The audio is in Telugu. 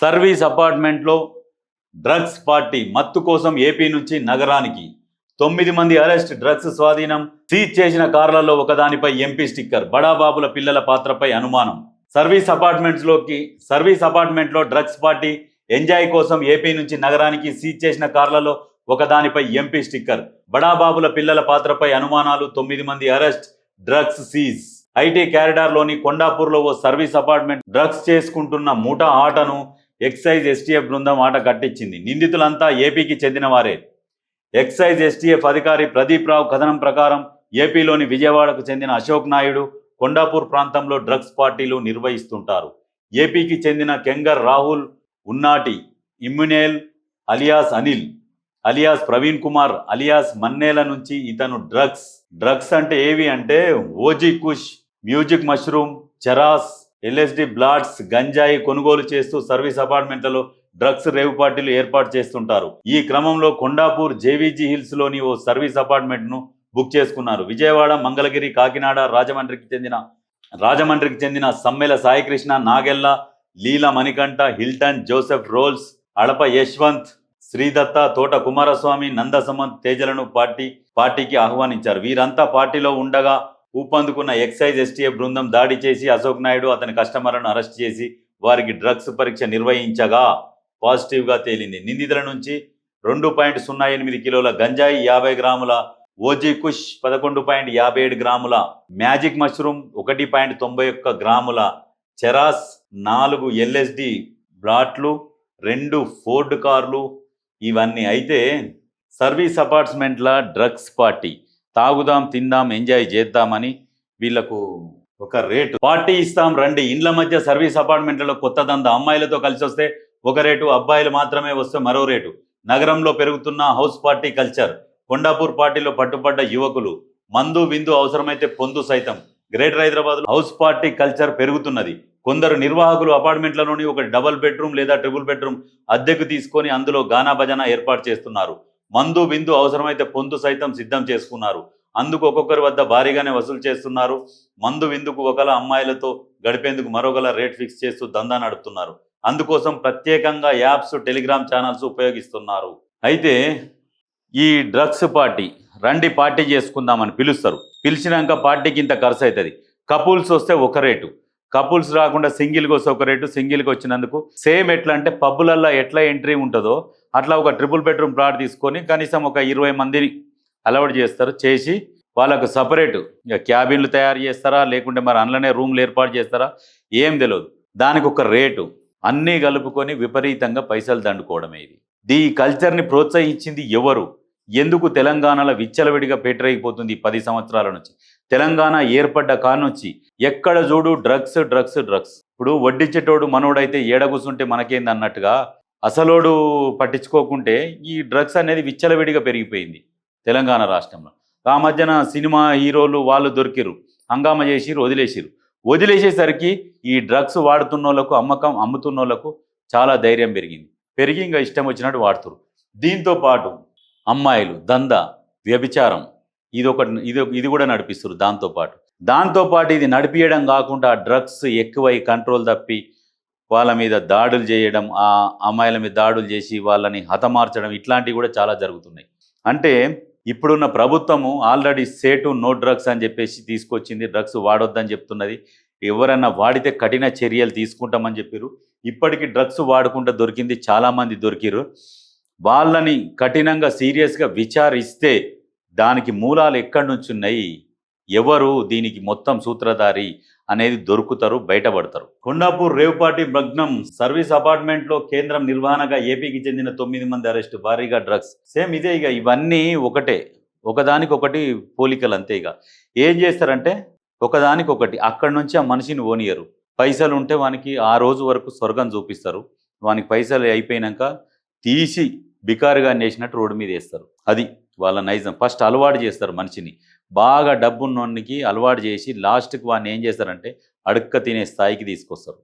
సర్వీస్ అపార్ట్మెంట్లో డ్రగ్స్ పార్టీ మత్తు కోసం ఏపీ నుంచి నగరానికి 9 మంది అరెస్ట్. డ్రగ్స్ స్వాధీనం. సీజ్ చేసిన కార్లలో ఒకదానిపై ఎంపీ స్టిక్కర్. బడాబాబుల పిల్లల పాత్రపై అనుమానం. సర్వీస్ అపార్ట్మెంట్లో డ్రగ్స్ పార్టీ ఎంజాయ్ కోసం ఏపీ నుంచి నగరానికి సీజ్ చేసిన కార్లలో ఒకదానిపై ఎంపీ స్టిక్కర్. బడాబాబుల పిల్లల పాత్రపై అనుమానాలు. 9 మంది అరెస్ట్. Drugs seize. ఐటీ క్యారిడార్లోని కొండాపూర్లో ఓ సర్వీస్ అపార్ట్మెంట్ డ్రగ్స్ చేసుకుంటున్న ముఠా ఆటను ఎక్సైజ్ ఎస్టీఎఫ్ బృందం ఆట కట్టించింది. నిందితులంతా ఏపీకి చెందిన వారే. ఎక్సైజ్ ఎస్టీఎఫ్ అధికారి ప్రదీప్ రావు కథనం ప్రకారం ఏపీలోని విజయవాడకు చెందిన అశోక్ నాయుడు కొండాపూర్ ప్రాంతంలో డ్రగ్స్ పార్టీలు నిర్వహిస్తుంటారు. ఏపీకి చెందిన Kengar Rahul Unnati Emmanuel alias Anil alias Praveen Kumar alias Mannela నుంచి ఇతను డ్రగ్స్ అంటే ఏవి అంటే OG kush, magic mushroom, charas, LSD blots, గంజాయి కొనుగోలు చేస్తూ సర్వీస్ అపార్ట్మెంట్లలో డ్రగ్స్ రేవు పార్టీలు ఏర్పాటు చేస్తుంటారు. ఈ క్రమంలో కొండాపూర్ జేవీజీ హిల్స్ లోని ఓ సర్వీస్ అపార్ట్మెంట్ ను బుక్ చేసుకున్నారు. విజయవాడ, మంగళగిరి, కాకినాడ, రాజమండ్రికి చెందిన సమ్మెల సాయికృష్ణ, నాగెల్ల, లీల మణికంఠ, హిల్టన్, జోసెఫ్ రోల్స్, అడప యశ్వంత్, శ్రీదత్త, తోట కుమారస్వామి, నందసమంత్ తేజలను పార్టీకి ఆహ్వానించారు. వీరంతా పార్టీలో ఉండగా ఊపందుకున్న ఎక్సైజ్ ఎస్టీఎఫ్ బృందం దాడి చేసి అశోక్ నాయుడు అతని కస్టమర్లను అరెస్ట్ చేసి వారికి డ్రగ్స్ పరీక్ష నిర్వహించగా పాజిటివ్గా తేలింది. నిందితుల నుంచి 2.08 కిలోల గంజాయి, 50 గ్రాముల ఓజీ కుష్, 11.57 గ్రాముల మ్యాజిక్ మష్రూమ్, 1.91 గ్రాముల చెరాస్, 4 ఎల్ఎస్డి బ్లాట్లు, 2 ఫోర్డ్ కార్లు ఇవన్నీ. అయితే సర్వీస్ అపార్ట్మెంట్ల డ్రగ్స్ పార్టీ తాగుదాం, తిందాం, ఎంజాయ్ చేద్దామని వీళ్లకు ఒక రేటు. పార్టీ ఇస్తాం రండి. ఇండ్ల మధ్య సర్వీస్ అపార్ట్మెంట్లలో కొత్త దందా. అమ్మాయిలతో కలిసి వస్తే ఒక రేటు, అబ్బాయిలు మాత్రమే వస్తే మరో రేటు. నగరంలో పెరుగుతున్న హౌస్ పార్టీ కల్చర్. కొండాపూర్ పార్టీలో పట్టుబడ్డ యువకులు. మందు విందు, అవసరమైతే పొందు సైతం. Greater Hyderabad house party culture పెరుగుతున్నది. కొందరు నిర్వాహకులు అపార్ట్మెంట్లలోని ఒక డబుల్ బెడ్రూమ్ లేదా ట్రిపుల్ బెడ్రూమ్ అద్దెకు తీసుకొని అందులో గానా భజన ఏర్పాటు చేస్తున్నారు. మందు విందు, అవసరమైతే పొందు సైతం సిద్ధం చేసుకున్నారు. అందుకు ఒక్కొక్కరి వద్ద భారీగానే వసూలు చేస్తున్నారు. మందు విందుకు ఒకల, అమ్మాయిలతో గడిపేందుకు మరొకల రేట్ ఫిక్స్ చేస్తూ దందా నడుపుతున్నారు. అందుకోసం ప్రత్యేకంగా యాప్స్, టెలిగ్రామ్ ఛానల్స్ ఉపయోగిస్తున్నారు. అయితే ఈ డ్రగ్స్ పార్టీ రండి పార్టీ చేసుకుందామని పిలుస్తారు. పిలిచినాక పార్టీకి ఇంత ఖర్చు అవుతుంది. కపుల్స్ వస్తే ఒక రేటు, కపుల్స్ రాకుండా సింగిల్కి వస్తే ఒక రేటు. సింగిల్కి వచ్చినందుకు సేమ్ ఎట్లా అంటే పబ్బులల్లో ఎట్లా ఎంట్రీ ఉంటుందో అట్లా ఒక ట్రిపుల్ బెడ్రూమ్ ప్లాట్ తీసుకొని కనీసం ఒక 20 మందిని అలవాటు చేస్తారు. చేసి వాళ్ళకు సపరేటు ఇక క్యాబిన్లు తయారు చేస్తారా, లేకుంటే మరి అందులోనే రూమ్లు ఏర్పాటు చేస్తారా ఏం తెలియదు. దానికి ఒక రేటు అన్నీ కలుపుకొని విపరీతంగా పైసలు దండుకోవడమే. ఈ కల్చర్ని ప్రోత్సహించింది ఎవరు? ఎందుకు తెలంగాణలో విచ్చలవిడిగా పెట్టరైపోతుంది? 10 సంవత్సరాల నుంచి తెలంగాణ ఏర్పడ్డ కానుంచి ఎక్కడ చూడు డ్రగ్స్ డ్రగ్స్ డ్రగ్స్. ఇప్పుడు వడ్డించేటోడు మనోడైతే ఏడ కూర్చుంటే మనకేంది అన్నట్టుగా అసలోడు పట్టించుకోకుంటే ఈ డ్రగ్స్ అనేది విచ్చలవిడిగా పెరిగిపోయింది తెలంగాణ రాష్ట్రంలో. ఆ మధ్యన సినిమా హీరోలు వాళ్ళు దొరికిరు, హంగామా చేసిరు, వదిలేసేసరికి ఈ డ్రగ్స్ వాడుతున్న వాళ్ళకు, అమ్ముతున్న వాళ్ళకు చాలా ధైర్యం పెరిగి ఇంకా ఇష్టం వచ్చినట్టు వాడుతురు. దీంతో పాటు అమ్మాయిలు దందా, వ్యభిచారం ఇది కూడా నడిపిస్తారు. దాంతోపాటు ఇది నడిపియడం కాకుండా డ్రగ్స్ ఎక్కువై కంట్రోల్ తప్పి వాళ్ళ మీద దాడులు చేయడం, ఆ అమ్మాయిల మీద దాడులు చేసి వాళ్ళని హతమార్చడం ఇట్లాంటివి కూడా చాలా జరుగుతున్నాయి. అంటే ఇప్పుడున్న ప్రభుత్వము ఆల్రెడీ సేటు నో డ్రగ్స్ అని చెప్పేసి తీసుకొచ్చింది. డ్రగ్స్ వాడొద్దని చెప్తున్నది. ఎవరన్నా వాడితే కఠిన చర్యలు తీసుకుంటామని చెప్పారు. ఇప్పటికీ డ్రగ్స్ వాడుకుంటూ దొరికింది చాలామంది దొరికిరు. వాళ్ళని కఠినంగా సీరియస్గా విచారిస్తే దానికి మూలాలు ఎక్కడి నుంచి ఉన్నాయి, ఎవరు దీనికి మొత్తం సూత్రధారి అనేది దొరుకుతారు, బయటపడతారు. కొండాపూర్ రేవ్ పార్టీ భగ్నం. సర్వీస్ అపార్ట్మెంట్లో కేంద్రం నిర్వహణగా ఏపీకి చెందిన 9 మంది అరెస్టు. భారీగా డ్రగ్స్. సేమ్ ఇదే. ఇవన్నీ ఒకటే, ఒకదానికొకటి పోలికలు అంతే. ఏం చేస్తారంటే ఒకదానికొకటి అక్కడి నుంచి ఆ మనిషిని ఓనియరు. పైసలు ఉంటే వానికి ఆ రోజు వరకు స్వర్గం చూపిస్తారు. వానికి పైసలు అయిపోయినాక తీసి బికారుగా నేసినట్టు రోడ్డు మీద వేస్తారు. అది వాళ్ళ నైజం. ఫస్ట్ అలవాటు చేస్తారు మనిషిని. బాగా డబ్బున్నోనికి అలవాటు చేసి లాస్ట్కి వాడిని ఏం చేస్తారంటే అడుక్క తినే స్థాయికి తీసుకొస్తారు.